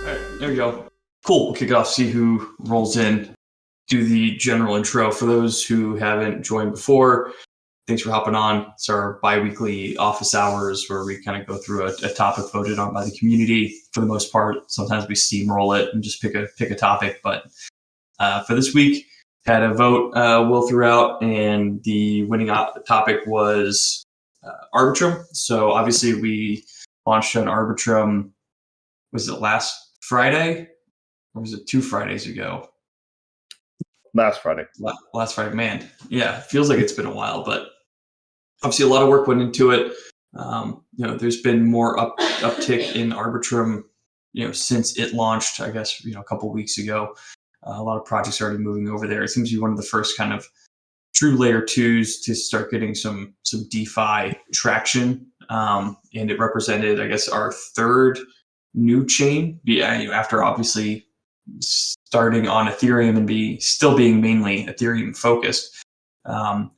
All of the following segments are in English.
All right, there we go. Cool. We'll kick it off, see who rolls in, do the general intro. For those who haven't joined before, thanks for hopping on. It's our bi-weekly office hours where we kind of go through a topic voted on by the community. For the most part, sometimes we steamroll it and just pick a topic. But for this week, had a vote Will threw out, and the winning topic was Arbitrum. So obviously we launched on Arbitrum, was it last Friday? Or was it 2 Fridays ago? Last Friday. Last Friday, man. Yeah, it feels like it's been a while, but obviously a lot of work went into it. There's been more uptick in Arbitrum, since it launched, I guess, a couple weeks ago. A lot of projects are already moving over there. It seems to be one of the first kind of true layer twos to start getting some DeFi traction. And it represented, I guess, our third new chain. After obviously starting on Ethereum and still being mainly Ethereum focused.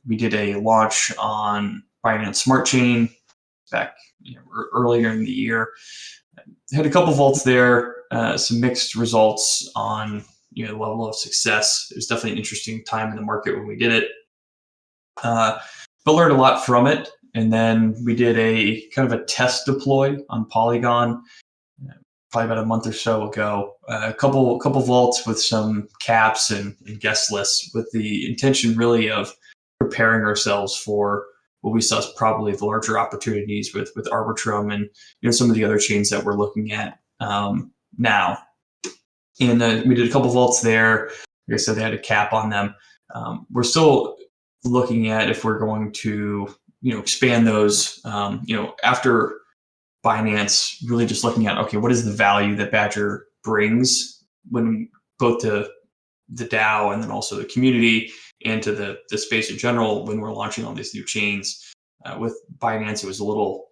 We did a launch on Binance Smart Chain back earlier in the year. Had a couple vaults there, some mixed results on the level of success. It was definitely an interesting time in the market when we did it, but learned a lot from it. And then we did a kind of a test deploy on Polygon, probably about a month or so ago. A couple vaults with some caps and guest lists, with the intention really of preparing ourselves for what we saw as probably the larger opportunities with Arbitrum and some of the other chains that we're looking at now. And we did a couple vaults there. Like I said, they had a cap on them. We're still looking at if we're going to expand those. After Binance, really just looking at, okay, what is the value that Badger brings when both to the DAO and then also the community and to the space in general when we're launching all these new chains. With Binance, it was a little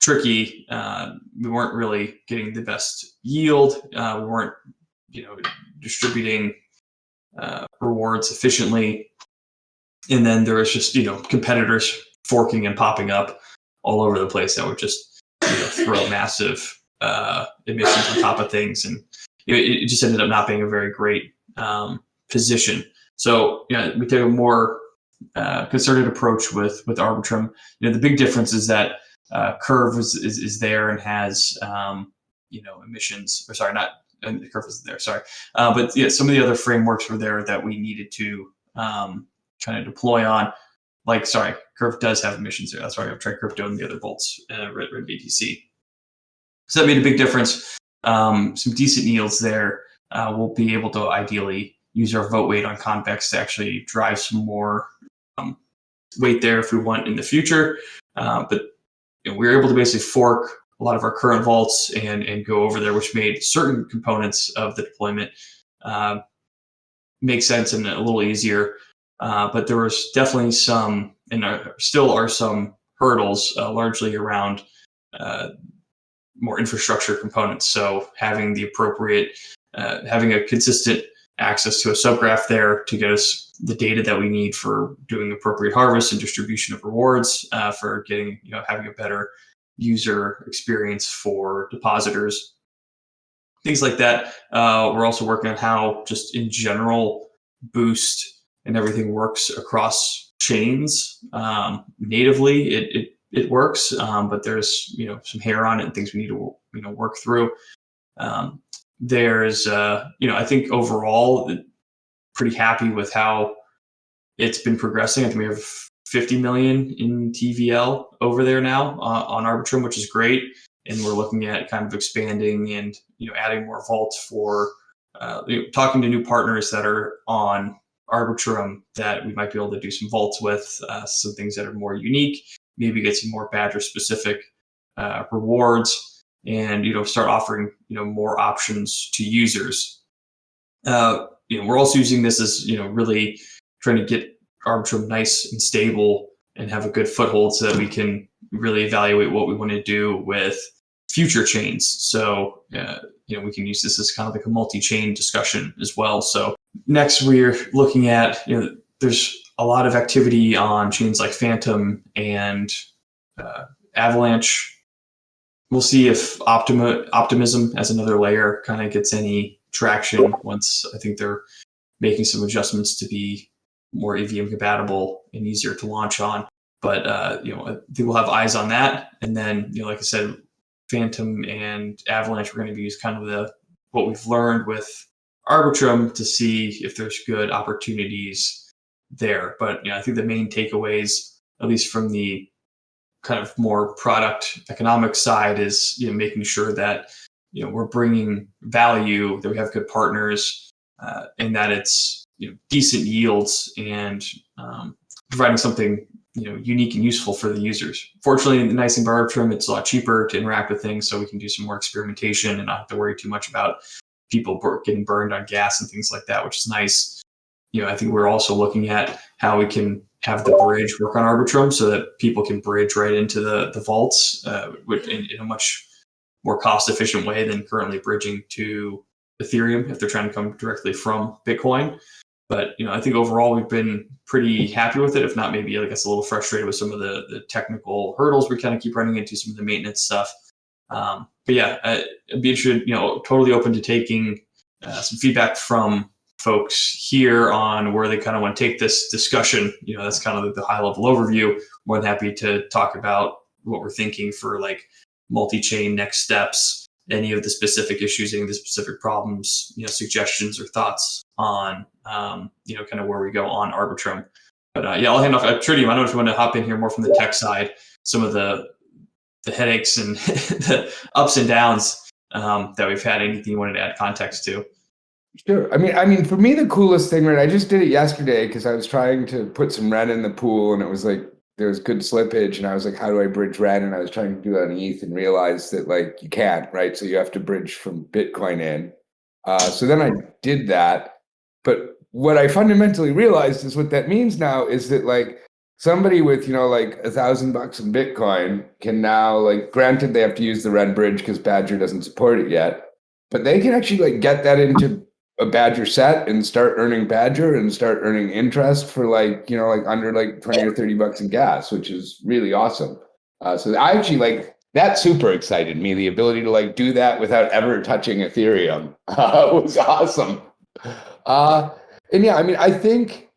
tricky. We weren't really getting the best yield. We weren't, distributing rewards efficiently. And then there was just, competitors forking and popping up all over the place that would just throw massive emissions on top of things. And it just ended up not being a very great position. So we take a more concerted approach with Arbitrum. The big difference is that Curve is there and has emissions. Or sorry, not the Curve isn't there. Sorry, but some of the other frameworks were there that we needed to kind of deploy on. Curve does have emissions there. That's why I've tried crypto and the other vaults, Red BTC. So that made a big difference. Some decent yields there. We'll be able to ideally use our vote weight on Convex to actually drive some more weight there if we want in the future. But we were able to basically fork a lot of our current vaults and go over there, which made certain components of the deployment make sense and a little easier. But there was definitely some, and still are some hurdles, largely around more infrastructure components. So having the appropriate, having a consistent access to a subgraph there to get us the data that we need for doing appropriate harvest and distribution of rewards, for getting, having a better user experience for depositors, things like that. We're also working on how just in general Boost and everything works across chains. Natively, it works, but there's some hair on it and things we need to work through. There's I think overall pretty happy with how it's been progressing. I think we have 50 million in TVL over there now on Arbitrum, which is great. And we're looking at kind of expanding and adding more vaults for talking to new partners that are on Arbitrum that we might be able to do some vaults with, some things that are more unique, maybe get some more Badger specific rewards, and start offering more options to users. We're also using this as really trying to get Arbitrum nice and stable and have a good foothold so that we can really evaluate what we want to do with future chains. So we can use this as kind of like a multi-chain discussion as well. So next we're looking at there's a lot of activity on chains like Phantom and Avalanche, we'll see if optimism as another layer kind of gets any traction once I think they're making some adjustments to be more EVM compatible and easier to launch on. But I think we'll have eyes on that. And then, like I said, Phantom and Avalanche, we're going to use kind of what we've learned with Arbitrum to see if there's good opportunities there. But I think the main takeaways, at least from the kind of more product economic side, is making sure that we're bringing value, that we have good partners, and that it's decent yields and providing something unique and useful for the users. Fortunately, the nice thing about Arbitrum, it's a lot cheaper to interact with things, so we can do some more experimentation and not have to worry too much about people getting burned on gas and things like that, which is nice. I think we're also looking at how we can have the bridge work on Arbitrum so that people can bridge right into the vaults in a much more cost-efficient way than currently bridging to Ethereum if they're trying to come directly from Bitcoin. But I think overall we've been pretty happy with it, if not maybe I guess a little frustrated with some of the technical hurdles we kind of keep running into, some of the maintenance stuff. But yeah, I'd be interested, totally open to taking some feedback from folks here on where they kind of want to take this discussion. That's kind of the high level overview. More than happy to talk about what we're thinking for like multi-chain next steps, any of the specific issues, any of the specific problems, suggestions or thoughts on, kind of where we go on Arbitrum. But I'll hand off. Tritium, I don't know if you want to hop in here more from the tech side, some of the headaches and the ups and downs that we've had. Anything you wanted to add context to? Sure. I mean, for me, the coolest thing, right? I just did it yesterday because I was trying to put some Ren in the pool, and it was like there was good slippage, and I was like, how do I bridge Ren? And I was trying to do it on ETH and realized that like you can't, right? So you have to bridge from Bitcoin in. So then I did that, but what I fundamentally realized is what that means now is that like somebody with like $1,000 in Bitcoin can now, like, granted they have to use the Ren bridge because Badger doesn't support it yet, but they can actually like get that into a Badger set and start earning Badger and start earning interest for like under like 20 or $30 in gas, which is really awesome. So I actually like that super excited me. The ability to like do that without ever touching Ethereum was awesome. And yeah, I mean, I think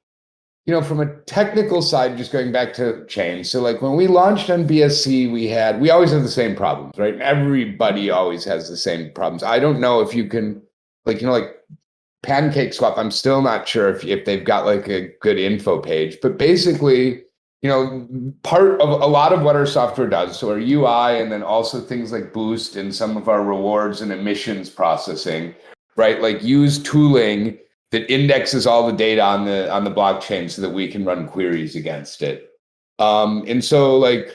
from a technical side, just going back to chain. So like when we launched on BSC, we always have the same problems, right? Everybody always has the same problems. I don't know if you can like Pancake Swap, I'm still not sure if they've got like a good info page, but basically, part of a lot of what our software does, so our UI and then also things like Boost and some of our rewards and emissions processing, right? Like use tooling that indexes all the data on the blockchain so that we can run queries against it. And so like,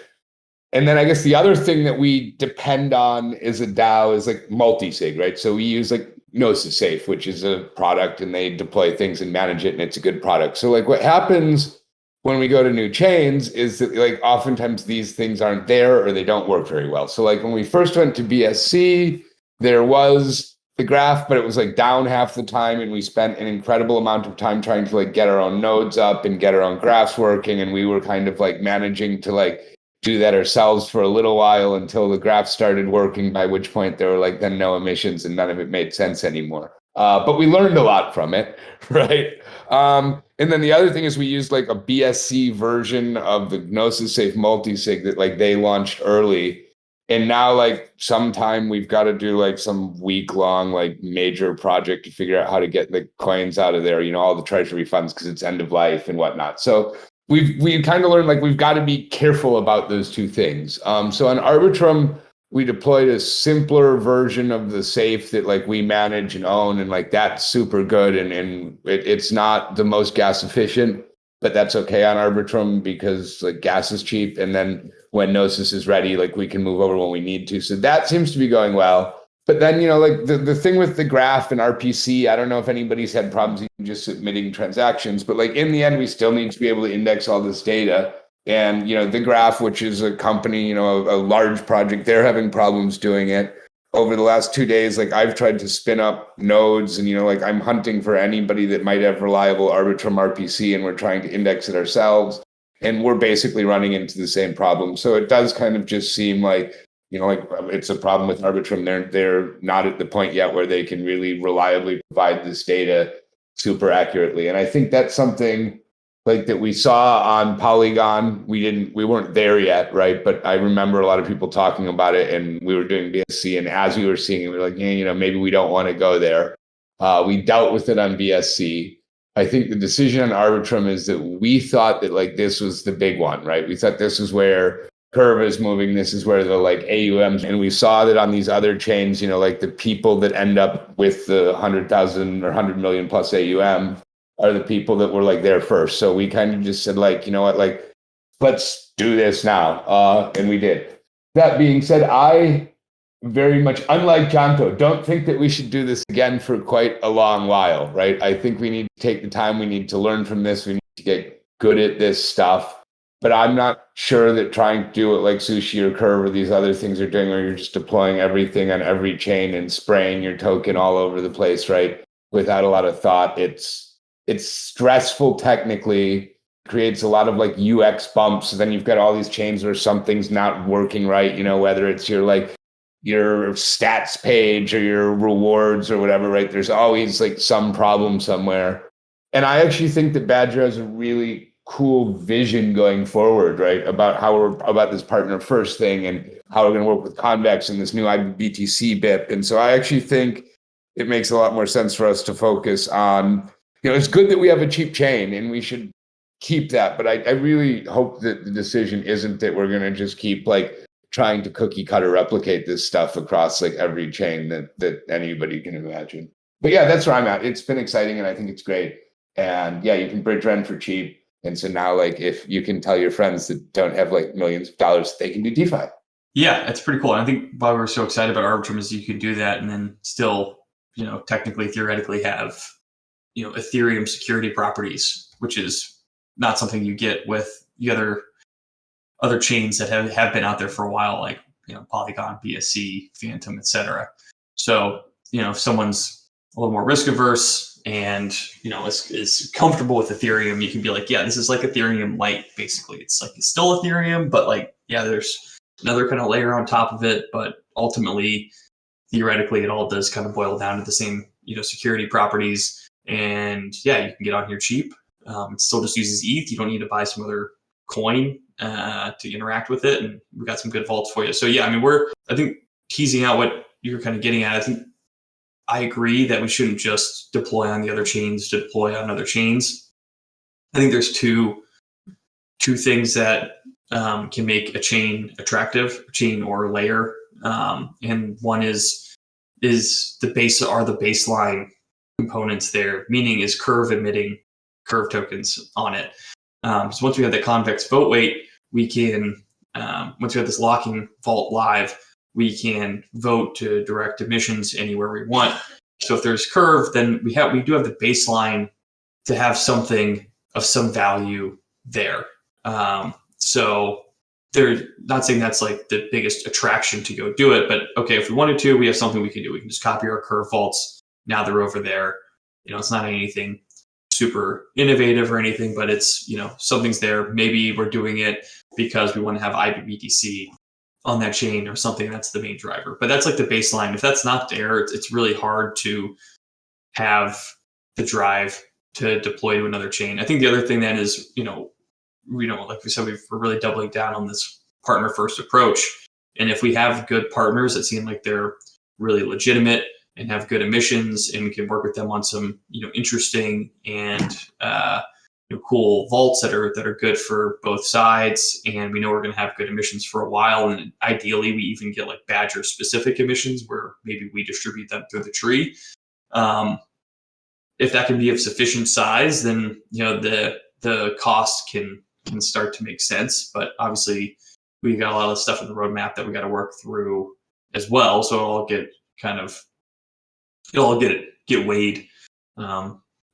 and then I guess the other thing that we depend on as a DAO is like multi-sig, right? So we use like Gnosis Safe, which is a product, and they deploy things and manage it, and it's a good product. So like what happens when we go to new chains is that like oftentimes these things aren't there or they don't work very well. So like when we first went to BSC, there was the graph, but it was like down half the time, and we spent an incredible amount of time trying to like get our own nodes up and get our own graphs working, and we were kind of like managing to like do that ourselves for a little while until the graph started working, by which point there were like then no emissions and none of it made sense anymore. But we learned a lot from it, right? And then the other thing is we used like a BSC version of the Gnosis Safe multisig that like they launched early. And now like sometime we've got to do like some week-long like major project to figure out how to get the coins out of there, all the treasury funds because it's end of life and whatnot. So we've kind of learned like we've got to be careful about those two things. So on Arbitrum, we deployed a simpler version of the safe that like we manage and own, and like that's super good, and it's not the most gas efficient, but that's okay on Arbitrum because like gas is cheap, and then when Gnosis is ready, like we can move over when we need to. So that seems to be going well. But then, like the thing with the graph and RPC, I don't know if anybody's had problems even just submitting transactions, but like in the end, we still need to be able to index all this data. And, the graph, which is a company, a large project, they're having problems doing it. Over the last 2 days, like I've tried to spin up nodes and, like I'm hunting for anybody that might have reliable Arbitrum RPC, and we're trying to index it ourselves. And we're basically running into the same problem. So it does kind of just seem like like it's a problem with Arbitrum. They're not at the point yet where they can really reliably provide this data super accurately. And I think that's something like that we saw on Polygon. We weren't there yet, right? But I remember a lot of people talking about it, and we were doing BSC, and as we were seeing it, we were like, yeah, maybe we don't want to go there. We dealt with it on BSC. I think the decision on Arbitrum is that we thought that like this was the big one, right? We thought this was where Curve is moving. This is where the like AUMs, and we saw that on these other chains, like the people that end up with the 100,000 or 100 million plus AUM are the people that were like there first. So we kind of just said like, you know what, like let's do this now, and we did. That being said, I very much, unlike Janto, don't think that we should do this again for quite a long while, right? I think we need to take the time. We need to learn from this. We need to get good at this stuff. But I'm not sure that trying to do it like Sushi or Curve or these other things are doing, where you're just deploying everything on every chain and spraying your token all over the place, right? Without a lot of thought. It's stressful technically, creates a lot of like UX bumps. So then you've got all these chains where something's not working right, whether it's your stats page or your rewards or whatever, right? There's always like some problem somewhere. And I actually think that Badger has a really cool vision going forward, right? About how we're about this partner first thing and how we're going to work with Convex and this new IBTC BIP. And so I actually think it makes a lot more sense for us to focus on, it's good that we have a cheap chain and we should keep that. But I really hope that the decision isn't that we're going to just keep like trying to cookie cutter replicate this stuff across like every chain that anybody can imagine. But yeah, that's where I'm at. It's been exciting and I think it's great. And yeah, you can bridge rent for cheap. And so now, like, if you can tell your friends that don't have like millions of dollars, they can do DeFi. Yeah, it's pretty cool. And I think why we're so excited about Arbitrum is you could do that and then still, technically, theoretically have, Ethereum security properties, which is not something you get with the other chains that have been out there for a while, like, Polygon, BSC, Phantom, etc. So, if someone's a little more risk averse and is comfortable with Ethereum, you can be like, yeah, this is like Ethereum light, basically. It's like it's still Ethereum, but like, yeah, there's another kind of layer on top of it. But ultimately, theoretically, it all does kind of boil down to the same, security properties. And yeah, you can get on here cheap. It still just uses ETH. You don't need to buy some other coin to interact with it. And we've got some good vaults for you. So yeah, I mean, I think teasing out what you're kind of getting at. I think I agree that we shouldn't just deploy on the other chains to deploy on other chains. I think there's two things that can make a chain attractive, chain or layer, and one is the baseline components there, meaning is Curve emitting Curve tokens on it. So once we have the convex vote weight, we can once we have this locking vault live, we can vote to direct emissions anywhere we want. So if there's Curve, then we do have the baseline to have something of some value there. So they're not saying that's like the biggest attraction to go do it, but okay, if we wanted to, we have something we can do. We can just copy our Curve vaults. Now they're over there. It's not anything super innovative or anything, but it's, something's there. Maybe we're doing it because we want to have IBTC on that chain or something. That's the main driver, but that's like the baseline. If that's not there, it's really hard to have the drive to deploy to another chain. I think the other thing then is, like we said, we're really doubling down on this partner first approach. And if we have good partners that seem like they're really legitimate and have good emissions, and we can work with them on some, interesting and cool vaults that are good for both sides, and we know we're going to have good emissions for a while, and ideally we even get like Badger specific emissions where maybe we distribute them through the tree. If that can be of sufficient size, then the cost can start to make sense. But obviously we got a lot of stuff in the roadmap that we got to work through as well, so it'll all get weighed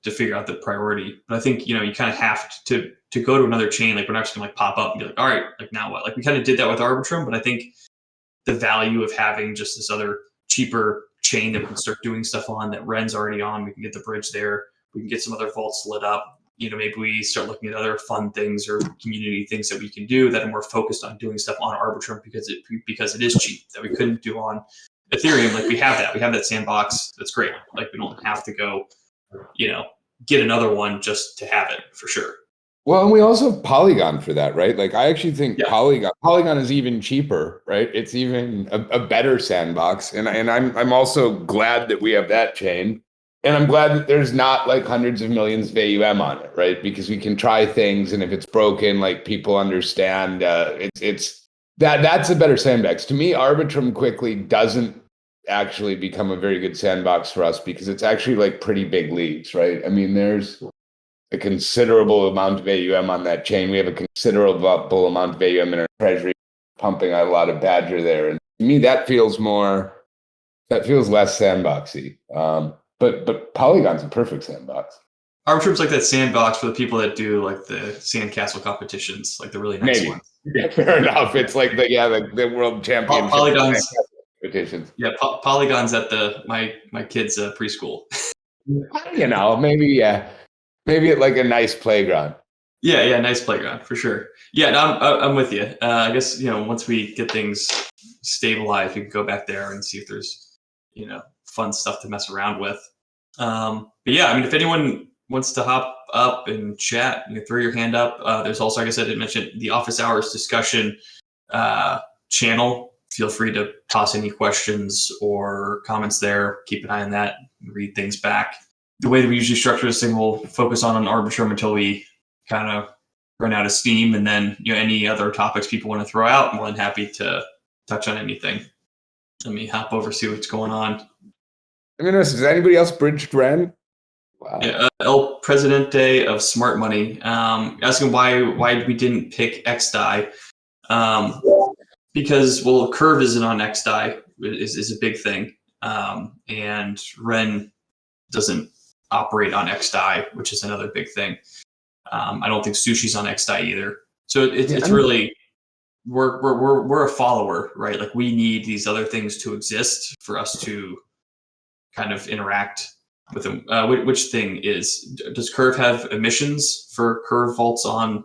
to figure out the priority. But I think, you kind of have to go to another chain. Like, we're not just gonna like pop up and be like, all right, like now what? Like, we kind of did that with Arbitrum, but I think the value of having just this other cheaper chain that we can start doing stuff on, that Ren's already on, we can get the bridge there, we can get some other vaults lit up, maybe we start looking at other fun things or community things that we can do that are more focused on doing stuff on Arbitrum because it is cheap, that we couldn't do on Ethereum. Like we have that sandbox. That's great. Like we don't have to go, get another one just to have it, for sure. Well, and we also have Polygon for that, right? Like I actually think Polygon is even cheaper, right? It's even a better sandbox. And I'm also glad that we have that chain. And I'm glad that there's not like hundreds of millions of AUM on it, right? Because we can try things, and if it's broken, like people understand that's a better sandbox. To me, Arbitrum quickly doesn't actually become a very good sandbox for us because it's actually like pretty big leagues, right? I mean, there's a considerable amount of AUM on that chain. We have a considerable amount of AUM in our treasury, pumping out a lot of Badger there. And to me, that feels less sandboxy. But Polygon's a perfect sandbox. Arbitrum's like that sandbox for the people that do like the sandcastle competitions, like the really nice ones. Yeah, fair enough. It's like the world championship Polygons competitions. Yeah, Polygon's at my kids' preschool. Maybe at like a nice playground. Yeah, nice playground for sure. Yeah, no, I'm with you. I guess once we get things stabilized, we can go back there and see if there's fun stuff to mess around with. But yeah, I mean, if anyone wants to hop up and chat, throw your hand up. There's also, like I said, I didn't mention the office hours discussion channel. Feel free to toss any questions or comments there. Keep an eye on that. Read things back. The way that we usually structure this thing, we'll focus on Arbitrum until we kind of run out of steam, and then any other topics people want to throw out, I'm more than happy to touch on anything. Let me hop over, see what's going on. I mean, does anybody else bridge Ren? Wow. Yeah, El Presidente of Smart Money asking why we didn't pick XDAI. Because Curve isn't on XDAI is a big thing, and Ren doesn't operate on XDAI, which is another big thing. I don't think Sushi's on XDAI either. So it's really we're a follower, right? Like we need these other things to exist for us to kind of interact with them. Which thing does Curve have emissions for Curve vaults on?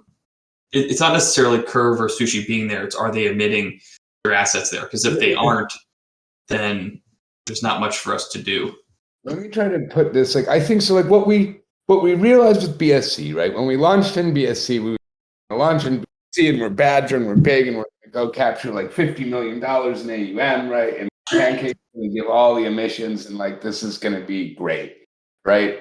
It's not necessarily Curve or Sushi being there. It's, are they emitting their assets there? Because if they aren't, then there's not much for us to do. Let me try to put this, I think so. Like what we realized with BSC, right? When we launched in BSC, we were launch in BSC and we're Badger and we're big and we're going to go capture like $50 million in AUM, right? And Pancake going to give all the emissions and this is going to be great, right?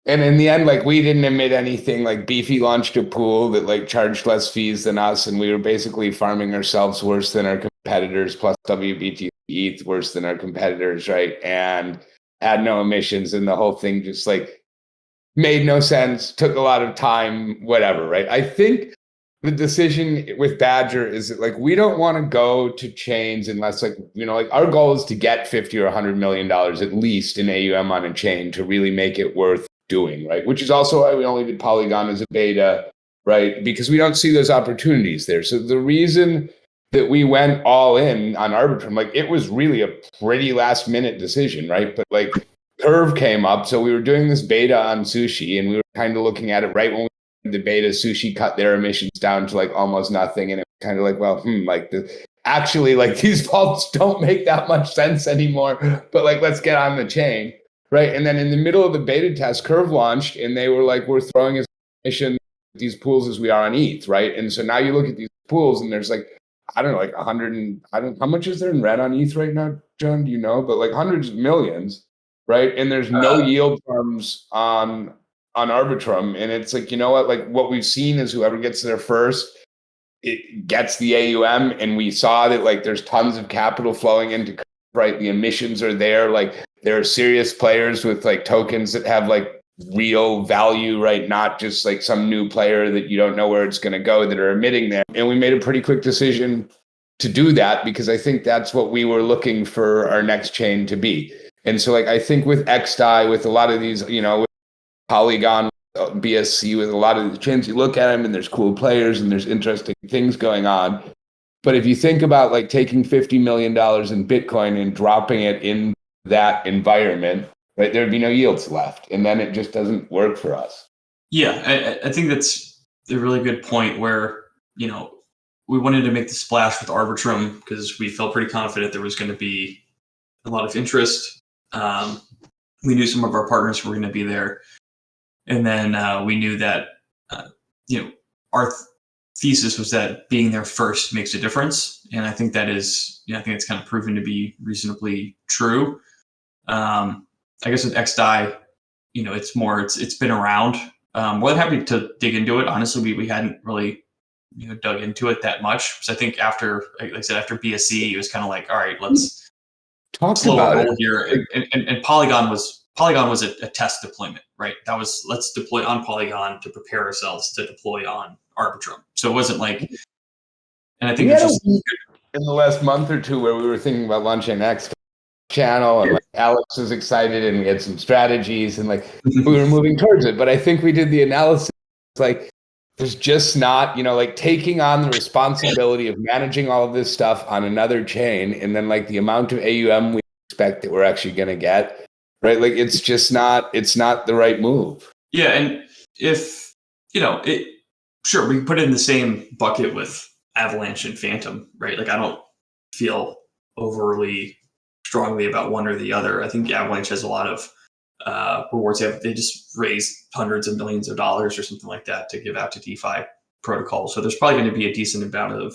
And in the end, we didn't emit anything. Beefy launched a pool that charged less fees than us, and we were basically farming ourselves worse than our competitors, plus WBT ETH worse than our competitors, right? And had no emissions, and the whole thing just made no sense, took a lot of time, whatever, right? I think the decision with Badger is that we don't want to go to chains unless our goal is to get 50 or $100 million at least in AUM on a chain to really make it worth doing, right? Which is also why we only did Polygon as a beta, right? Because we don't see those opportunities there. So the reason that we went all in on Arbitrum, it was really a pretty last minute decision, right? But Curve came up, so we were doing this beta on Sushi, and we were kind of looking at it right when we did the beta. Sushi cut their emissions down to almost nothing, and it was kind of these vaults don't make that much sense anymore. But let's get on the chain. Right. And then in the middle of the beta test, Curve launched, and they were we're throwing as much these pools as we are on ETH. Right. And so now you look at these pools and there's 100 and how much is there in Ren on ETH right now, John? Do you know? But hundreds of millions. Right. And there's no yield farms on Arbitrum. And it's what we've seen is whoever gets there first, it gets the AUM. And we saw that there's tons of capital flowing into Curve, right. The emissions are there. There are serious players with tokens that have real value, right? Not just some new player that you don't know where it's going to go that are emitting there. And we made a pretty quick decision to do that because I think that's what we were looking for our next chain to be. And so I think with XDAI, with a lot of these, with Polygon, BSC, with a lot of the chains, you look at them and there's cool players and there's interesting things going on. But if you think about taking $50 million in Bitcoin and dropping it in that environment, right, there'd be no yields left, and then it just doesn't work for us. Yeah, I think that's a really good point where, we wanted to make the splash with Arbitrum because we felt pretty confident there was going to be a lot of interest. We knew some of our partners were going to be there. And then we knew that, our thesis was that being there first makes a difference. And I think that is, I think it's kind of proven to be reasonably true. I guess with XDI, it's been around. More than happy to dig into it. Honestly, we hadn't really dug into it that much. So I think after, like I said, after BSC, it was kind of like, all right, let's Talk slow about roll it. here. And Polygon was a test deployment, right? That was, let's deploy on Polygon to prepare ourselves to deploy on Arbitrum. So it wasn't like, and I think We it's had a just week in the last month or two where we were thinking about launching X channel, and like Alex was excited, and we had some strategies, and like we were moving towards it. But I think we did the analysis, like there's just not, like taking on the responsibility of managing all of this stuff on another chain, and then like the amount of AUM we expect that we're actually going to get, right? Like it's just not, it's not the right move. Yeah, and if sure, we can put it in the same bucket with Avalanche and Phantom, right? Like I don't feel overly strongly about one or the other. I think Avalanche has a lot of rewards. They just raised hundreds of millions of dollars or something like that to give out to DeFi protocols. So there's probably going to be a decent amount of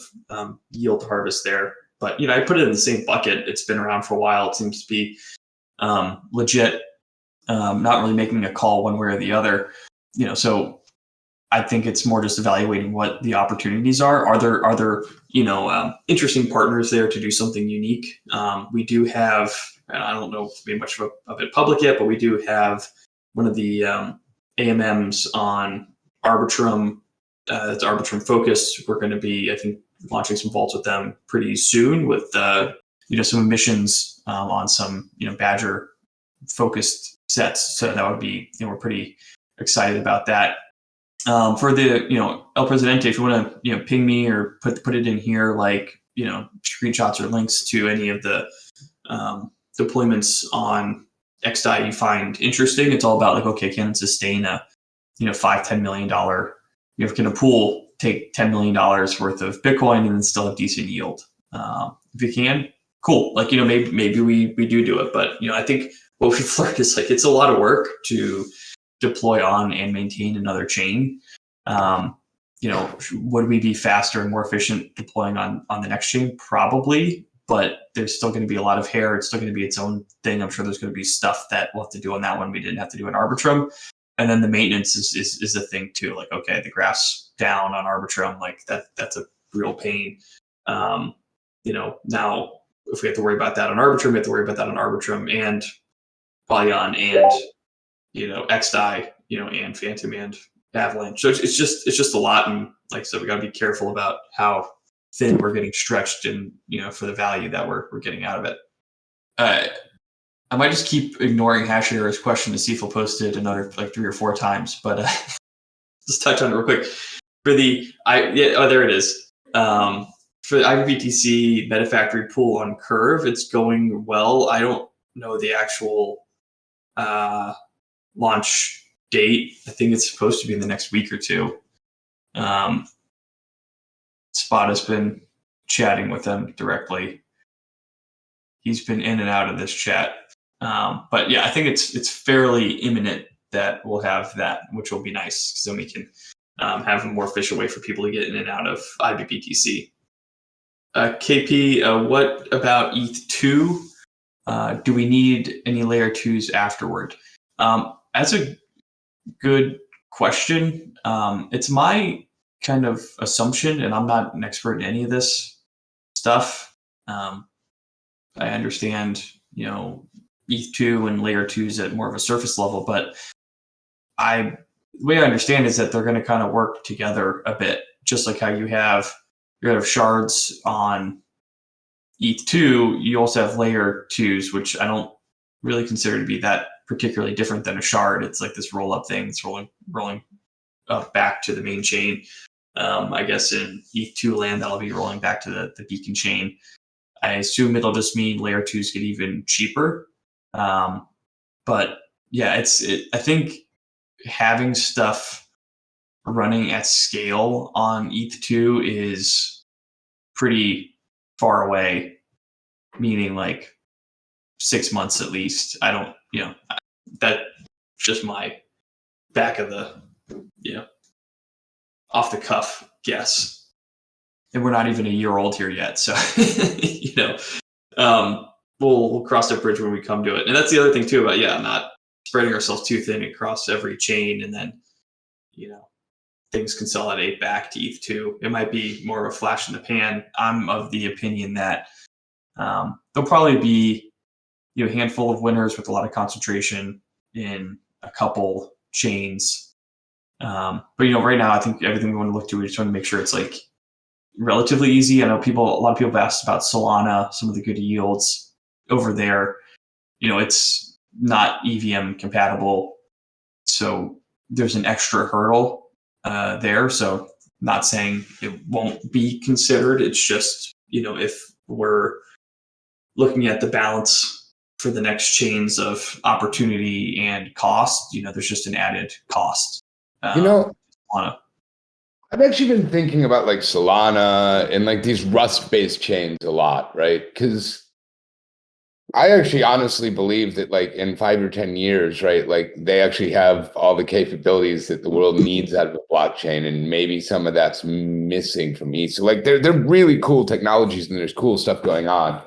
yield to harvest there. But I put it in the same bucket. It's been around for a while. It seems to be legit. Not really making a call one way or the other. So I think it's more just evaluating what the opportunities are. Are there interesting partners there to do something unique? We do have, and I don't know if we made much of it public yet, but we do have one of the AMMs on Arbitrum. It's Arbitrum focused. We're going to be, I think, launching some vaults with them pretty soon with some emissions on some Badger focused sets. So that would be, we're pretty excited about that. For the El Presidente, if you want to ping me or put it in here, like screenshots or links to any of the deployments on XDAI you find interesting. It's all about like, okay, can it sustain a $5-10 million can a pool take $10 million worth of Bitcoin and then still have decent yield? If you can, cool. Like maybe we do it, but I think what we've learned is like it's a lot of work to deploy on and maintain another chain. Would we be faster and more efficient deploying on the next chain? Probably, but there's still going to be a lot of hair. It's still going to be its own thing. I'm sure there's going to be stuff that we'll have to do on that one we didn't have to do in Arbitrum. And then the maintenance is a thing too. Like, okay, the graph's down on Arbitrum, like that's a real pain. Now if we have to worry about that on Arbitrum, we have to worry about that on Arbitrum and Polygon and XDAI, and Phantom and Avalanche. So it's just a lot, and like I said, we got to be careful about how thin we're getting stretched, and for the value that we're getting out of it. I might just keep ignoring Hashira's question to see if he'll post it another like 3 or 4 times, but just touch on it real quick. For there it is. For the IBTC MetaFactory pool on Curve, it's going well. I don't know the actual launch date. I think it's supposed to be in the next week or two. Spot has been chatting with them directly. He's been in and out of this chat. But yeah, I think it's fairly imminent that we'll have that, which will be nice because then we can have a more efficient way for people to get in and out of IBPTC. KP, what about ETH2? Do we need any layer 2s afterward? That's a good question. It's my kind of assumption, and I'm not an expert in any of this stuff. I understand, ETH2 and layer 2s at more of a surface level, but the way I understand is that they're going to kind of work together a bit, just like how you have shards on ETH2, you also have layer 2s, which I don't really consider to be that particularly different than a shard. It's like this roll up thing. It's rolling up back to the main chain. I guess in ETH2 land, that'll be rolling back to the beacon chain. I assume it'll just mean layer 2s get even cheaper. But yeah, I think having stuff running at scale on ETH2 is pretty far away, meaning like 6 months at least. I don't, that just my back of the, off the cuff guess. And we're not even a year old here yet. So, we'll cross that bridge when we come to it. And that's the other thing too about, not spreading ourselves too thin across every chain and then, things consolidate back to ETH2. It might be more of a flash in the pan. I'm of the opinion that there'll probably be a handful of winners with a lot of concentration in a couple chains. But right now I think everything we want to look to, we just want to make sure it's like relatively easy. I know a lot of people have asked about Solana, some of the good yields over there. It's not EVM compatible, so there's an extra hurdle there. So not saying it won't be considered. It's just, if we're looking at the balance for the next chains of opportunity and cost, there's just an added cost. Solana. I've actually been thinking about like Solana and like these Rust-based chains a lot, right? Because I actually honestly believe that like in 5 or 10 years, right, like they actually have all the capabilities that the world needs out of a blockchain, and maybe some of that's missing from ETH. So like they're really cool technologies and there's cool stuff going on.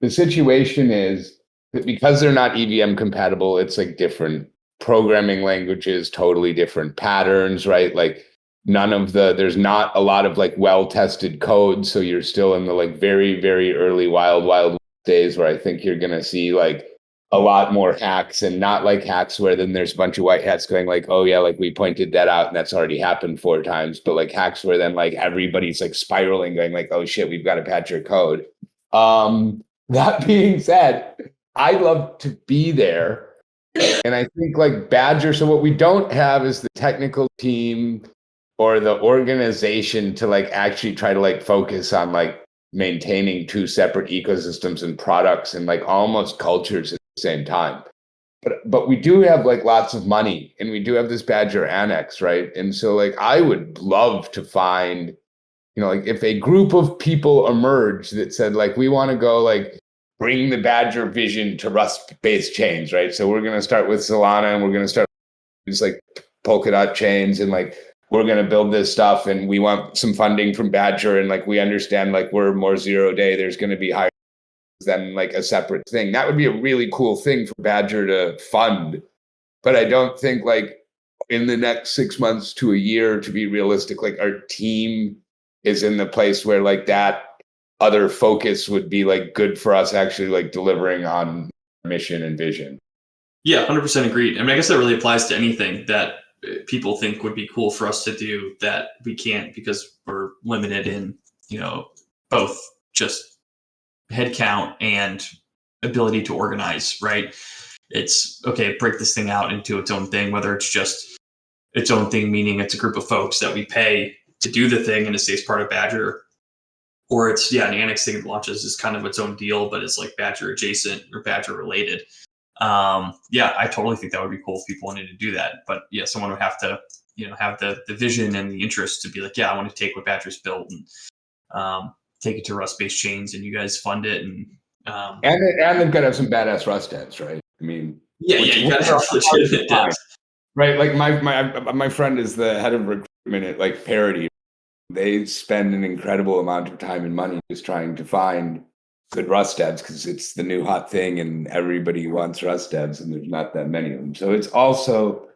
The situation is that because they're not EVM compatible, it's like different programming languages, totally different patterns, right? Like there's not a lot of like well-tested code. So you're still in the like very, very early wild days where I think you're going to see like a lot more hacks, and not like hacks where then there's a bunch of white hats going like, oh yeah, like we pointed that out and that's already happened 4 times, but like hacks where then like everybody's like spiraling going like, oh shit, we've got to patch your code. That being said, I love to be there. And I think like Badger, so what we don't have is the technical team or the organization to like actually try to like focus on like maintaining 2 separate ecosystems and products and like almost cultures at the same time. But we do have like lots of money, and we do have this Badger annex, right? And so like I would love to find, like if a group of people emerge that said like, we want to go like bring the Badger vision to Rust-based chains, right? So we're going to start with Solana, and we're going to start with like Polkadot chains, and like we're going to build this stuff, and we want some funding from Badger, and like we understand like we're more 0 day, there's going to be higher than like a separate thing. That would be a really cool thing for Badger to fund. But I don't think like in the next 6 months to a year, to be realistic, like our team is in the place where like that other focus would be like good for us actually like delivering on mission and vision. Yeah, 100% agreed. I mean, I guess that really applies to anything that people think would be cool for us to do that we can't because we're limited in, both just headcount and ability to organize, right? It's okay, break this thing out into its own thing, whether it's just its own thing, meaning it's a group of folks that we pay to do the thing and it stays part of Badger, or it's an annex thing that launches is kind of its own deal, but it's like Badger adjacent or Badger related. I totally think that would be cool if people wanted to do that. But someone would have to, have the vision and the interest to be like, I want to take what Badger's built and take it to Rust-based chains, and you guys fund it. And they've got to have some badass Rust heads, right? I mean, you got to have legitimate devs. Right, like my friend is the head of recruitment at like Parity. They spend an incredible amount of time and money just trying to find good Rust devs because it's the new hot thing and everybody wants Rust devs and there's not that many of them. So it's also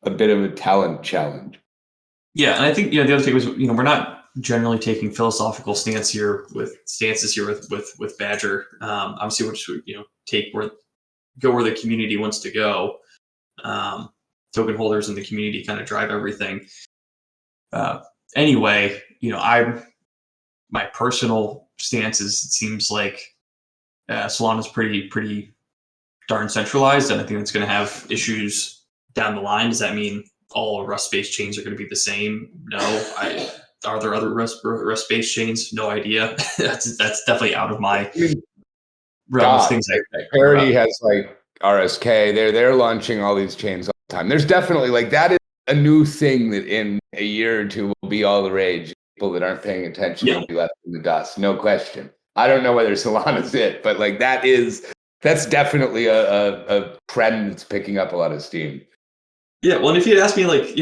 a bit of a talent challenge. Yeah, and I think the other thing was we're not generally taking philosophical stances here with Badger. Obviously, we're just go where the community wants to go. Token holders in the community kind of drive everything. Anyway, my personal stance is it seems like Solana is pretty darn centralized, and I think it's going to have issues down the line. Does that mean all Rust-based chains are going to be the same? No. Are there other Rust-based chains? No idea. that's definitely out of my realm of things. Parity has like RSK. They're launching all these chains all the time. There's definitely like that is a new thing that in a year or two will be all the rage. People that aren't paying attention will be left in the dust, no question. I don't know whether Solana's it, but like that's definitely a trend that's picking up a lot of steam. Yeah, well, and if you had asked me like,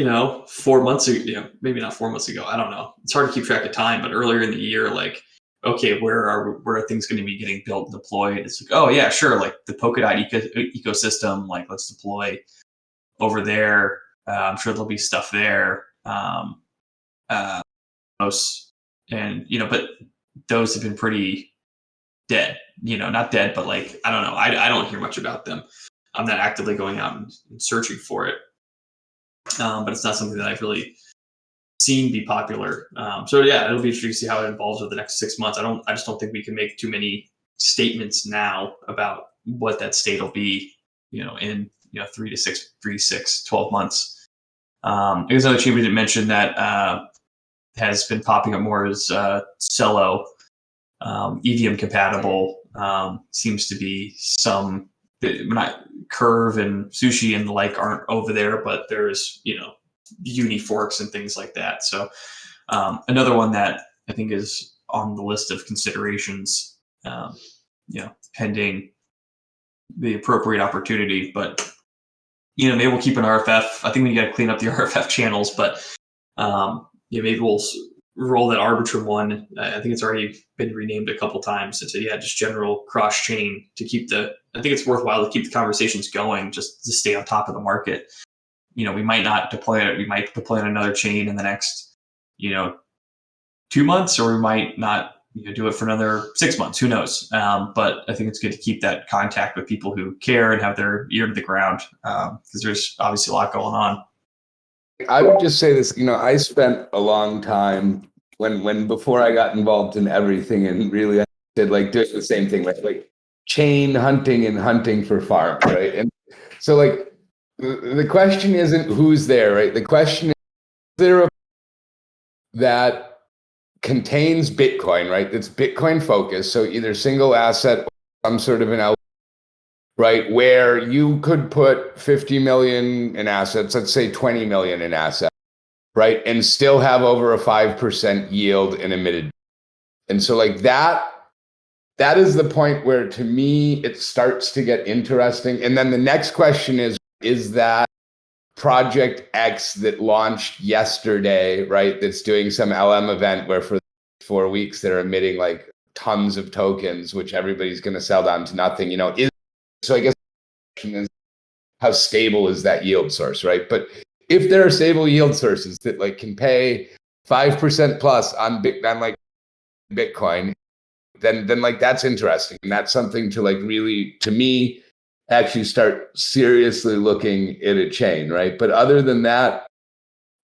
4 months ago, maybe not 4 months ago, I don't know. It's hard to keep track of time, but earlier in the year, like, okay, where are things going to be getting built and deployed? It's like, oh yeah, sure, like the Polkadot ecosystem, like let's deploy over there. I'm sure there'll be stuff there. And but those have been pretty dead. Not dead, but like I don't know. I don't hear much about them. I'm not actively going out and searching for it. But it's not something that I've really seen be popular. So yeah, it'll be interesting to see how it evolves over the next 6 months. I just don't think we can make too many statements now about what that state will be, in 3 to 6, 12 months. I guess another chain we didn't mention that has been popping up more is Celo, EVM compatible. Seems to be some. Not Curve and Sushi and the like aren't over there, but there's uni forks and things like that. So another one that I think is on the list of considerations, pending the appropriate opportunity. But maybe we'll keep an RFF. I think we got to clean up the RFF channels, but maybe we'll roll that Arbitrum one. I think it's already been renamed a couple times into just general cross chain to keep I think it's worthwhile to keep the conversations going, just to stay on top of the market. We might not deploy it. We might deploy on another chain in the next 2 months, or we might not do it for another 6 months. Who knows? But I think it's good to keep that contact with people who care and have their ear to the ground, because there's obviously a lot going on. I would just say this, I spent a long time when before I got involved in everything, and really I did like doing the same thing, like chain hunting and hunting for farms, right? And so like the question isn't who's there, right? The question is there a that contains Bitcoin, right? That's Bitcoin focused, so either single asset or some sort of an right, where you could put 50 million in assets, let's say 20 million in assets, right, and still have over a 5% yield in emitted. And so like that is the point where, to me, it starts to get interesting. And then the next question is that Project X that launched yesterday, right, that's doing some LM event where for 4 weeks they're emitting like tons of tokens, which everybody's going to sell down to nothing, so I guess the question is, how stable is that yield source, right? But if there are stable yield sources that like can pay 5% plus on like Bitcoin, then like that's interesting. And that's something to like really, to me, actually start seriously looking at a chain, right? But other than that,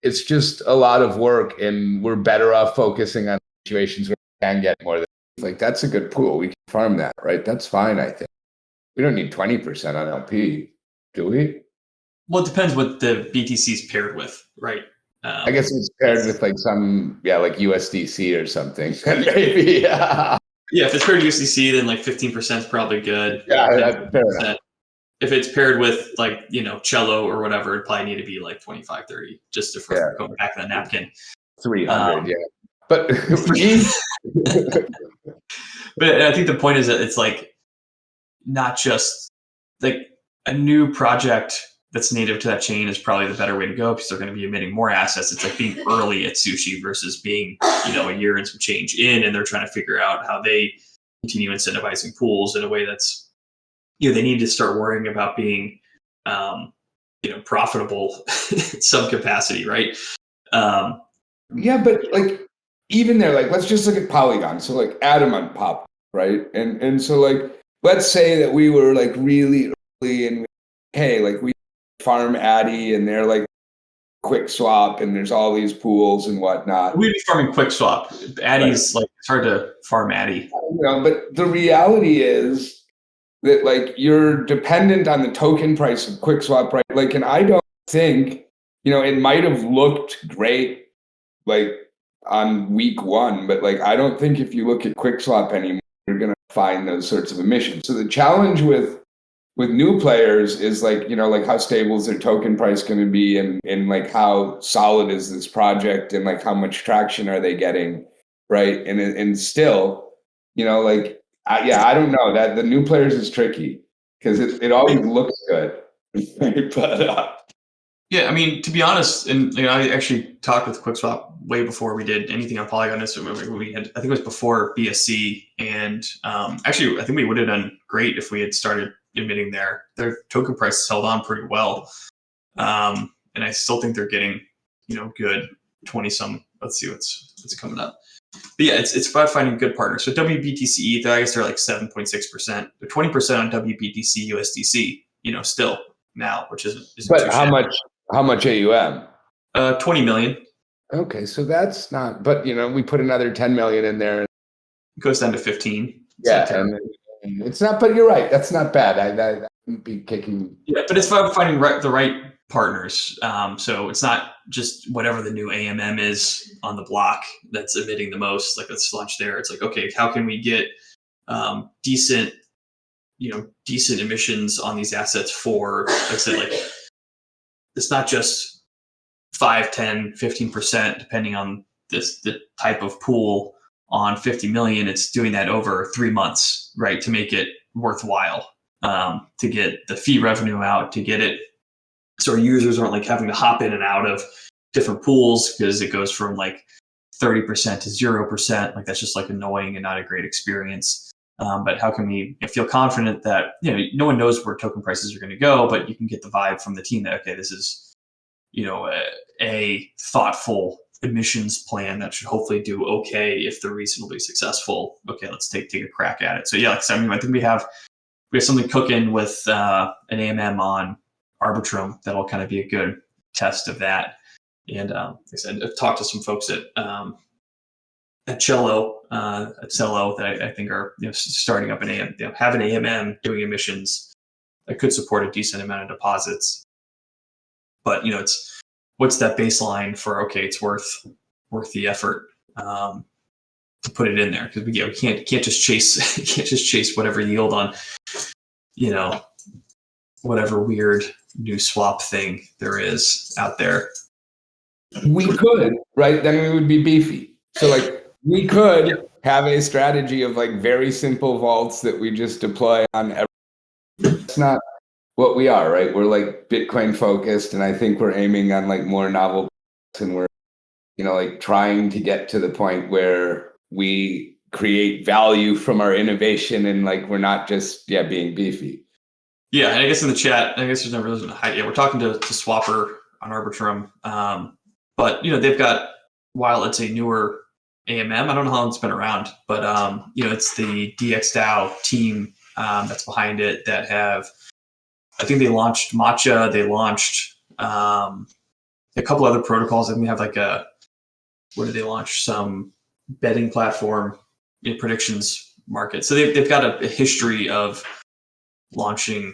it's just a lot of work, and we're better off focusing on situations where we can get more. Like that's a good pool. We can farm that, right? That's fine, I think. We don't need 20% on LP, do we? Well, it depends what the BTC is paired with, right? I guess it's paired with like some, like USDC or something. Maybe, yeah. Yeah, if it's paired to USDC, then like 15% is probably good. Yeah, that's fair enough. If it's paired with like, Cello or whatever, it'd probably need to be like 25, 30, just to go back to the napkin. 300, But but I think the point is that it's like not just like a new project that's native to that chain is probably the better way to go, because they're going to be emitting more assets. It's like being early at Sushi versus being, a year and some change in, and they're trying to figure out how they continue incentivizing pools in a way that's, they need to start worrying about being, profitable in some capacity, right? Yeah, but like even there, like let's just look at Polygon. So like Adamant pop, right? And so like let's say that we were like really early and hey, like we farm Addy and they're like quick swap and there's all these pools and whatnot. We'd be farming quick swap. Addy's like it's hard to farm Addy. But the reality is that like you're dependent on the token price of quick swap, right? Like, and I don't think, it might have looked great like on week one, but like I don't think if you look at quick swap anymore, you're gonna find those sorts of emissions. So the challenge with with new players is like, like how stable is their token price going to be, and like how solid is this project, and like how much traction are they getting, right? And still, like I don't know, that the new players is tricky because it always looks good, but Yeah, I mean, to be honest, and I actually talked with QuickSwap way before we did anything on Polygon. We had, I think it was before BSC, and actually, I think we would have done great if we had started emitting there. Their token price held on pretty well, and I still think they're getting, good 20 some. Let's see what's coming up. But yeah, it's about finding good partners. So WBTC, I guess they're like 7.6%. They're 20% on WBTC USDC. Still now, which isn't but too how shabby. much AUM? 20 million. Okay, so that's not, but we put another 10 million in there. It goes down to 15. Yeah, and it's not, but you're right. That's not bad. I wouldn't be kicking. Yeah, but it's about finding the right partners. So it's not just whatever the new AMM is on the block that's emitting the most. Like, let's launch there. It's like, okay, how can we get decent emissions on these assets for, like I said, like, it's not just 5, 10, 15%, depending on the type of pool on 50 million. It's doing that over 3 months, right? To make it worthwhile, to get the fee revenue out, to get it so our users aren't like having to hop in and out of different pools because it goes from like 30% to 0%. Like, that's just like annoying and not a great experience. But how can we feel confident that, no one knows where token prices are going to go, but you can get the vibe from the team that, okay, this is, a thoughtful emissions plan that should hopefully do okay if they're reasonably successful. Okay, let's take a crack at it. So yeah, I think we have something cooking with an AMM on Arbitrum that'll kind of be a good test of that. And like I said, I've talked to some folks at Cello that I think are starting up have an AMM doing emissions that could support a decent amount of deposits. But it's what's that baseline for? Okay, it's worth the effort to put it in there, because we can't just chase whatever yield on whatever weird new swap thing there is out there. We could, right? Then we would be beefy. So like we could have a strategy of like very simple vaults that we just deploy on every. It's not what we are, right? We're like Bitcoin focused, and I think we're aiming on like more novel, and we're like trying to get to the point where we create value from our innovation, and like we're not just being beefy. Yeah, and I guess in the chat, I guess there's no reason to hide. Yeah, we're talking to Swapper on Arbitrum, but they've got, while it's a newer AMM, I don't know how long it's been around, but it's the DXDAO team that's behind it that have. I think they launched Matcha. They launched a couple other protocols. And we have like what did they launch? Some betting platform in predictions market. So they've got a history of launching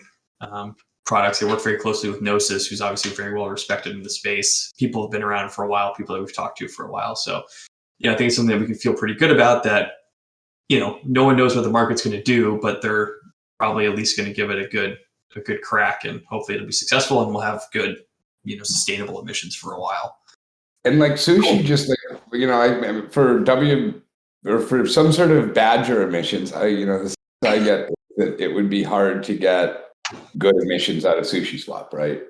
products. They work very closely with Gnosis, who's obviously very well respected in the space. People have been around for a while, people that we've talked to for a while. So I think it's something that we can feel pretty good about, that, no one knows what the market's going to do, but they're probably at least going to give it a good crack, and hopefully it'll be successful, and we'll have good, sustainable emissions for a while. And like Sushi, just like, for some sort of Badger emissions, I get that it would be hard to get good emissions out of SushiSwap, right?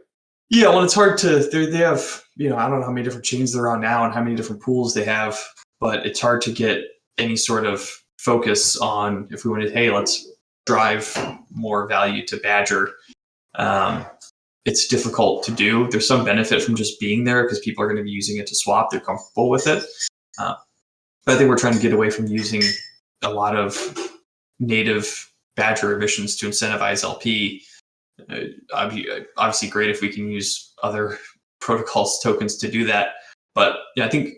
Yeah, well, it's hard to. They have, I don't know how many different chains they're on now and how many different pools they have, but it's hard to get any sort of focus on, if we wanted, hey, let's drive more value to Badger. It's difficult to do. There's some benefit from just being there because people are going to be using it to swap. They're comfortable with it. But I think we're trying to get away from using a lot of native Badger emissions to incentivize LP. Obviously great if we can use other protocols tokens to do that. But I think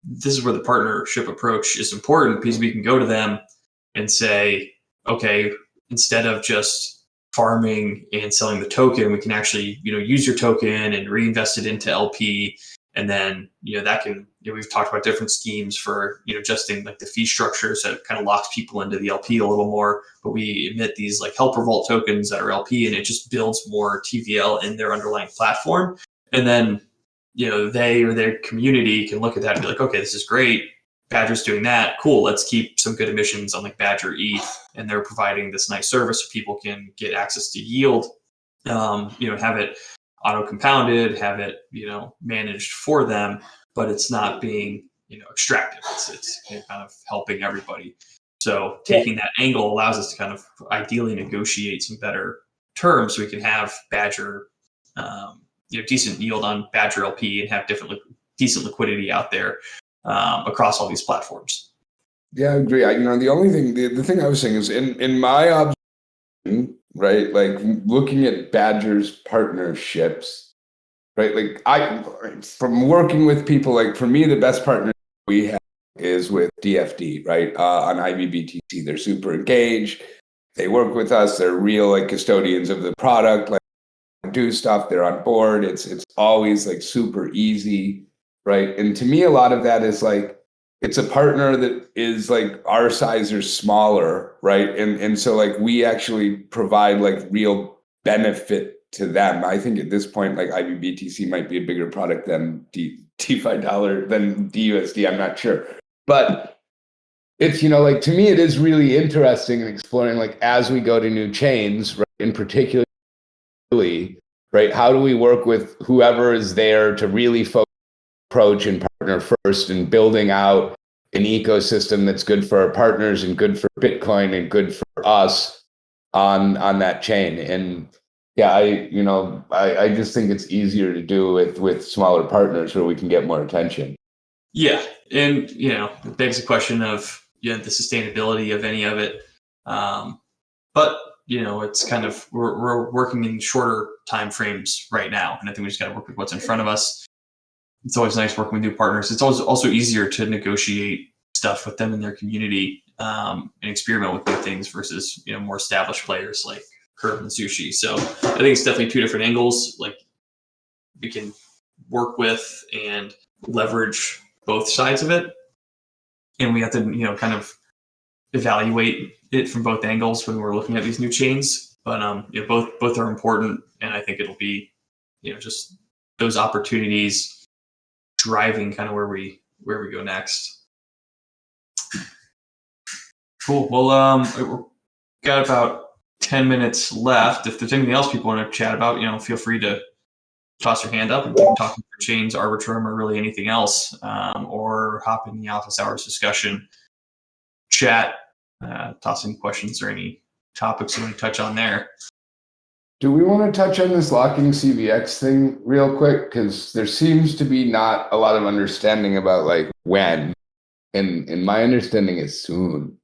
this is where the partnership approach is important, because we can go to them and say, okay, instead of just farming and selling the token, we can actually use your token and reinvest it into LP And then, that can, we've talked about different schemes for, adjusting like the fee structure. So it kind of locks people into the LP a little more, but we emit these like helper vault tokens that are LP, and it just builds more TVL in their underlying platform. And then, they or their community can look at that and be like, okay, this is great. Badger's doing that. Cool. Let's keep some good emissions on like Badger ETH. And they're providing this nice service so people can get access to yield, have it auto compounded, have it, managed for them, but it's not being, extractive. It's kind of helping everybody. So taking that angle allows us to kind of ideally negotiate some better terms so we can have Badger, decent yield on Badger LP and have decent liquidity out there across all these platforms. Yeah, I agree. The only thing, the thing I was saying is in my observation, right, like looking at Badger's partnerships, right, like from working with people, like for me, the best partner we have is with DFD, right, on IBBTC. They're super engaged. They work with us. They're real like custodians of the product. Like do stuff. They're on board. It's always like super easy, right? And to me, a lot of that is like it's a partner that is like our size or smaller, right? And so like we actually provide like real benefit to them. I think at this point, like IBBTC might be a bigger product than DeFi dollar than DUSD. I'm not sure, but it's like to me, it is really interesting and exploring like as we go to new chains, right? In particular, right? How do we work with whoever is there to really approach and partner first and building out an ecosystem that's good for our partners and good for Bitcoin and good for us on that chain. And yeah, I just think it's easier to do with smaller partners where we can get more attention. Yeah. And, it begs the question of, the sustainability of any of it. But, it's kind of, we're working in shorter time frames right now. And I think we just got to work with what's in front of us. It's always nice working with new partners. It's also easier to negotiate stuff with them in their community and experiment with new things versus, more established players like Curve and Sushi. So I think it's definitely two different angles. Like we can work with and leverage both sides of it. And we have to, kind of evaluate it from both angles when we're looking at these new chains. But both are important, and I think it'll be, just those opportunities driving kind of where we go next. Cool. Well, we've got about 10 minutes left. If there's anything else people want to chat about, feel free to toss your hand up and keep talking for chains, Arbitrum, or really anything else, or hop in the office hours discussion chat, toss any questions or any topics you want to touch on there. Do we want to touch on this locking CVX thing real quick? Because there seems to be not a lot of understanding about like when, and my understanding is soon.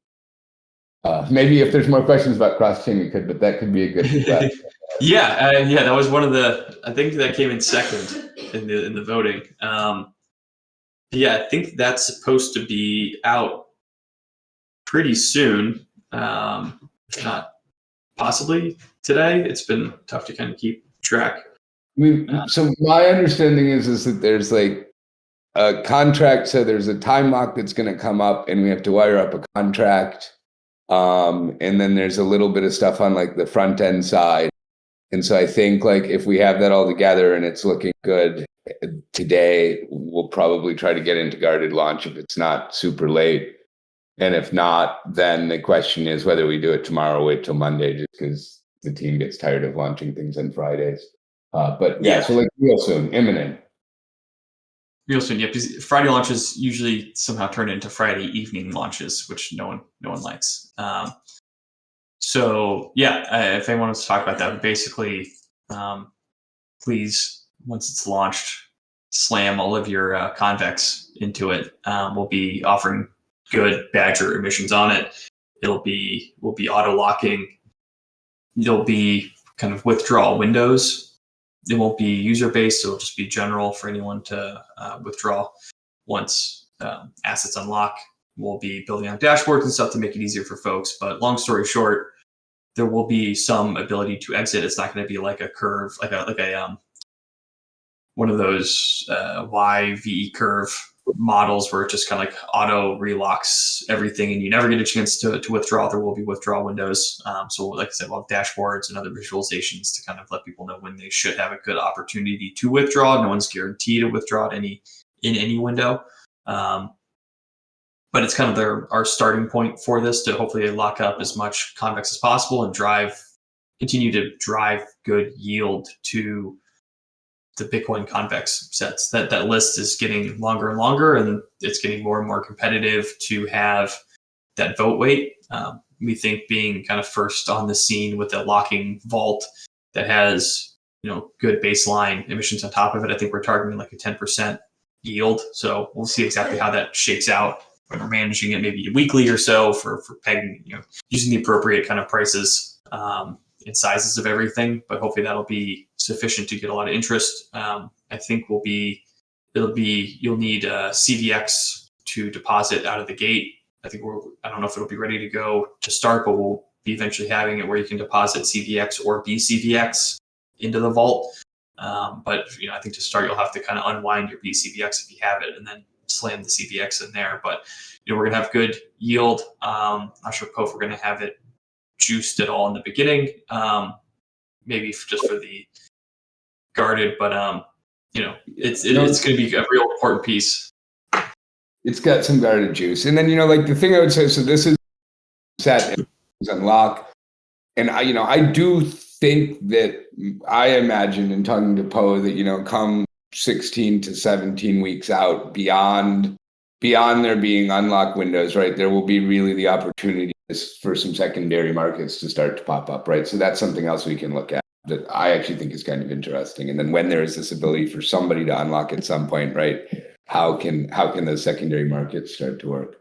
Maybe if there's more questions about cross-chain, we could, but that could be a good question. Yeah, that was one of the. I think that came in second in the voting. Yeah, I think that's supposed to be out pretty soon. If not possibly today. It's been tough to kind of keep track. So my understanding is that there's like a contract. So there's a time lock that's going to come up, and we have to wire up a contract. And then there's a little bit of stuff on like the front end side. And so I think like if we have that all together and it's looking good today, we'll probably try to get into guarded launch if it's not super late. And if not, then the question is whether we do it tomorrow or wait till Monday, just because the team gets tired of launching things on Fridays. But yeah, so like real soon, imminent. Real soon, yeah. Because Friday launches usually somehow turn into Friday evening launches, which no one likes. So yeah, if anyone wants to talk about that, but basically, please, once it's launched, slam all of your convex into it. We'll be offering good Badger emissions on it. We'll be auto locking. There'll be kind of withdrawal windows. It won't be user based. It'll just be general for anyone to withdraw once assets unlock. We'll be building out dashboards and stuff to make it easier for folks. But long story short, there will be some ability to exit. It's not going to be like a curve, like a one of those YVE curve models where it just kind of like auto relocks everything and you never get a chance to withdraw. There will be withdrawal windows. So like I said, we'll have dashboards and other visualizations to kind of let people know when they should have a good opportunity to withdraw. No one's guaranteed to withdraw in any window. But it's kind of our starting point for this to hopefully lock up as much convex as possible and continue to drive good yield to the Bitcoin convex sets. That list is getting longer and longer, and it's getting more and more competitive to have that vote weight. We think being kind of first on the scene with a locking vault that has good baseline emissions on top of it. I think we're targeting like a 10% yield. So we'll see exactly how that shakes out when we're managing it maybe weekly or so for pegging, using the appropriate kind of prices and sizes of everything, but hopefully that'll be sufficient to get a lot of interest. I think you'll need CVX to deposit out of the gate. I don't know if it'll be ready to go to start, but we'll be eventually having it where you can deposit CVX or BCVX into the vault. But I think to start, you'll have to kind of unwind your BCVX if you have it, and then slam the CVX in there. But we're gonna have good yield. Not sure if we're gonna have it juiced at all in the beginning, maybe just for the guarded, but it's going to be a real important piece. It's got some guarded juice, and then like the thing I would say. So this is set and unlock, and I do think that I imagine in talking to Poe that come 16 to 17 weeks out, beyond there being unlock windows, right? There will be really the opportunity for some secondary markets to start to pop up, right? So that's something else we can look at that I actually think is kind of interesting. And then when there is this ability for somebody to unlock at some point, right? How can those secondary markets start to work?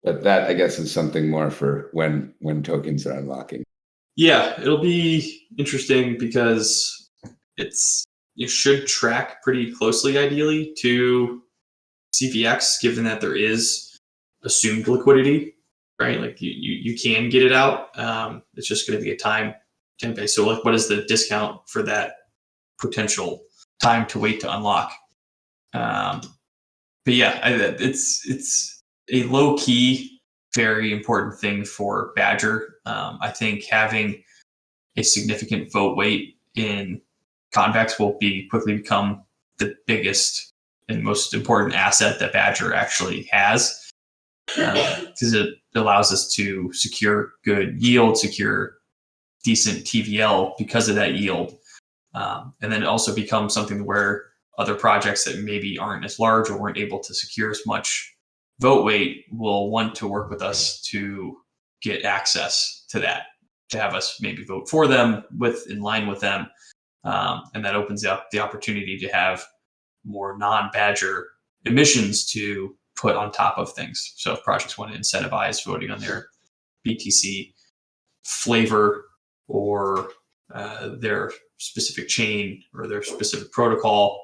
But that, I guess, is something more for when tokens are unlocking. Yeah, it'll be interesting because it should track pretty closely, ideally, to CVX, given that there is assumed liquidity, right? Like you can get it out. It's just going to be a time base. So like, what is the discount for that potential time to wait to unlock? But yeah, it's a low key, very important thing for Badger. I think having a significant vote weight in convex will quickly become the biggest and most important asset that Badger actually has, because it allows us to secure good yield, secure decent TVL because of that yield. And then it also becomes something where other projects that maybe aren't as large or weren't able to secure as much vote weight will want to work with us to get access to that, to have us maybe vote for them in line with them. And that opens up the opportunity to have more non-Badger emissions to put on top of things. So if projects want to incentivize voting on their BTC flavor or their specific chain or their specific protocol,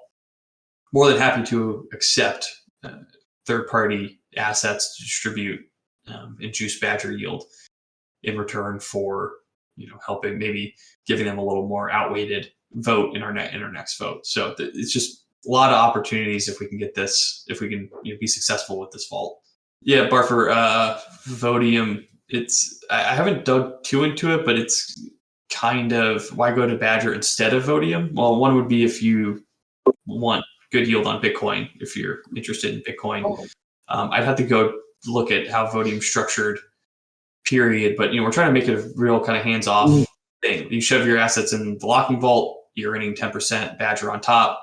more than happy to accept third-party assets to distribute and juice Badger yield in return for helping, maybe giving them a little more outweighted vote in our next vote. So it's just a lot of opportunities if we can be successful with this vault. Yeah, Barfer, Vodium. I haven't dug too into it, but it's kind of why go to Badger instead of Vodium? Well, one would be if you want good yield on Bitcoin, if you're interested in Bitcoin. I'd have to go look at how Vodium's structured, period. But we're trying to make it a real kind of hands-off thing. You shove your assets in the locking vault, you're earning 10% Badger on top.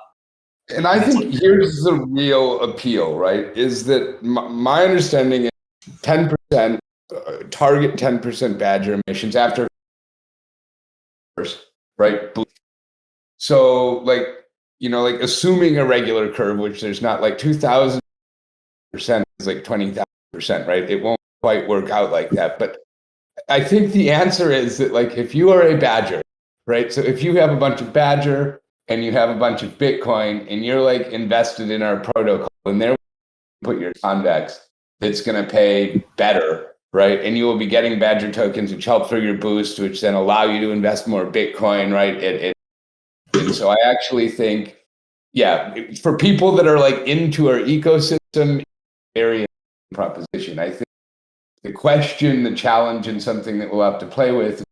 And I think here's the real appeal, right? Is that my understanding is 10%, target 10% Badger emissions after first, right? So like assuming a regular curve, which there's not, like 2,000% is like 20,000%, right? It won't quite work out like that. But I think the answer is that, like, if you are a Badger, right? So if you have a bunch of Badger and you have a bunch of Bitcoin and you're like invested in our protocol, and there put your convex, that's going to pay better, right? And you will be getting Badger tokens, which help for your boost, which then allow you to invest more Bitcoin, right? And so I actually think yeah, for people that are like into our ecosystem, very proposition. I think the question, the challenge, and something that we'll have to play with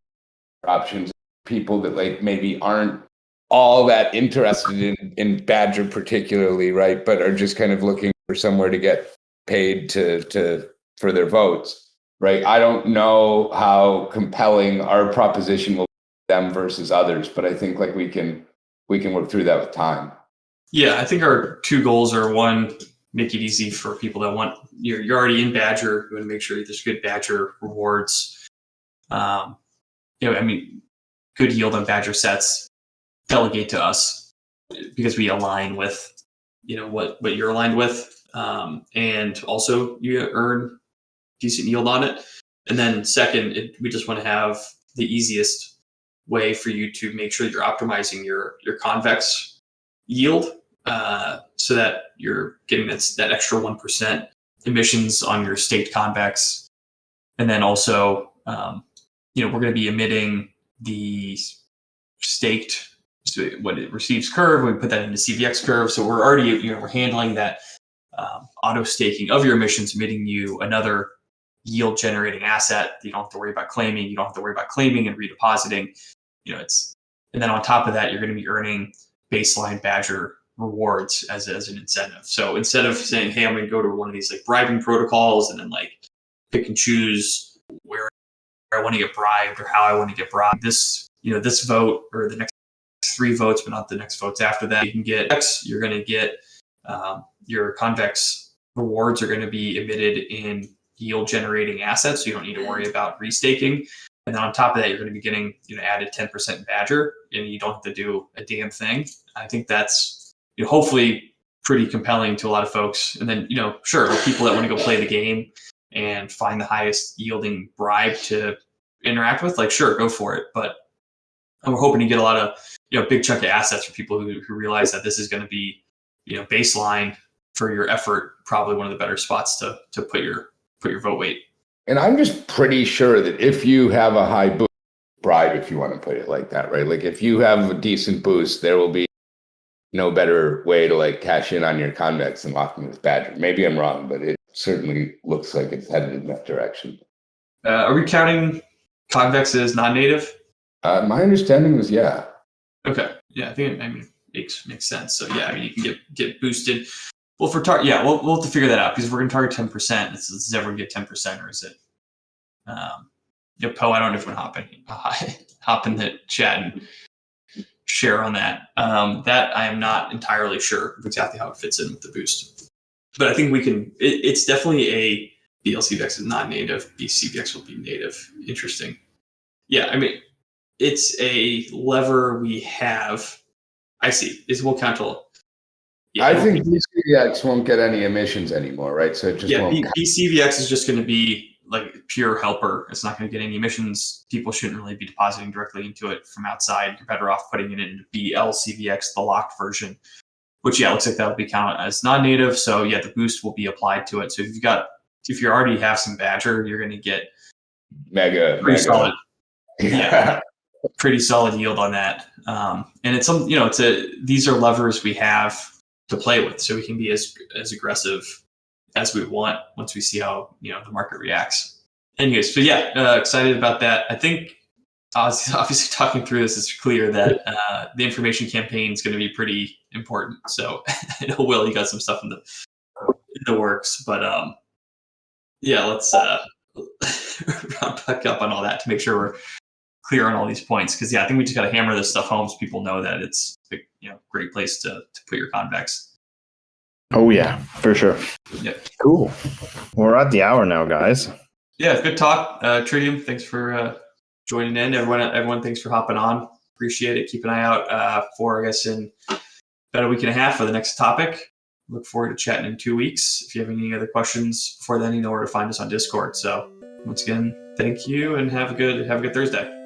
options. People that like maybe aren't all that interested in Badger particularly, right? But are just kind of looking for somewhere to get paid to for their votes, right? I don't know how compelling our proposition will be them versus others, but I think like we can work through that with time. Yeah, I think our two goals are, one, make it easy for people that want, you're already in Badger, you want to make sure there's good Badger rewards. I mean, good yield on Badger sets, delegate to us because we align with, what you're aligned with. And also you earn decent yield on it. And then second, we just want to have the easiest way for you to make sure that you're optimizing your convex yield, so that you're getting that extra 1% emissions on your staked convex. And then also, we're going to be emitting the staked, so when it receives curve, we put that into CVX curve. So we're already, we're handling that auto staking of your emissions, emitting you another yield generating asset that you don't have to worry about claiming. You don't have to worry about claiming and redepositing. And then on top of that, you're going to be earning baseline Badger rewards as an incentive. So instead of saying, hey, I'm going to go to one of these like bribing protocols and then like pick and choose where I want to get bribed or how I want to get bribed, this vote or the next 3 votes, but not the next votes after that, you can get X. You're going to get your convex rewards are going to be emitted in yield generating assets, so you don't need to worry about restaking. And then on top of that, you're going to be getting added 10% Badger, and you don't have to do a damn thing. I think that's hopefully pretty compelling to a lot of folks. And then sure, people that want to go play the game and find the highest yielding bribe to interact with, like sure, go for it. But we're hoping to get a lot of big chunk of assets for people who realize that this is going to be baseline for your effort, probably one of the better spots to put your vote weight. And I'm just pretty sure that if you have a high boost bribe, if you want to put it like that, right? Like if you have a decent boost, there will be no better way to like cash in on your convex than locking with Badger. Maybe I'm wrong, but it certainly looks like it's headed in that direction. Are we counting convex as non-native? My understanding was yeah. Okay, yeah, I think it makes sense. So yeah, you can get boosted. Well, for we'll have to figure that out because if we're going to target 10%. Does everyone get 10%, or is it? Poe, I don't know if you want to hop in the chat and share on that. That I am not entirely sure of exactly how it fits in with the boost, but I think we can. It's definitely a BLCVX is not native. BCVX will be native. Interesting. Yeah, I mean, it's a lever we have. I see. We'll count all. Yeah, I think BCVX won't get any emissions anymore, right? So it just won't. BCVX is just going to be like pure helper. It's not going to get any emissions. People shouldn't really be depositing directly into it from outside. You're better off putting it into BLCVX, the locked version, which looks like that'll be counted as non-native. So the boost will be applied to it. So if you already have some Badger, you're going to get mega solid. Yeah. Pretty solid yield on that. And it's these are levers we have to play with, so we can be as aggressive as we want once we see how the market reacts. Anyways, so excited about that. I think obviously talking through this, it's clear that the information campaign is going to be pretty important. So I know Will, you got some stuff in the works, but let's round back up on all that to make sure we're clear on all these points, because I think we just got to hammer this stuff home so people know that it's a great place to put your convex. Oh yeah, for sure. Yeah, cool. We're at the hour now, guys. Yeah, good talk. Tritium, thanks for joining in. Everyone, thanks for hopping on. Appreciate it. Keep an eye out for, I guess, in about a week and a half for the next topic. Look forward to chatting in 2 weeks. If you have any other questions before then, you know where to find us on Discord. So once again, thank you and have a good Thursday.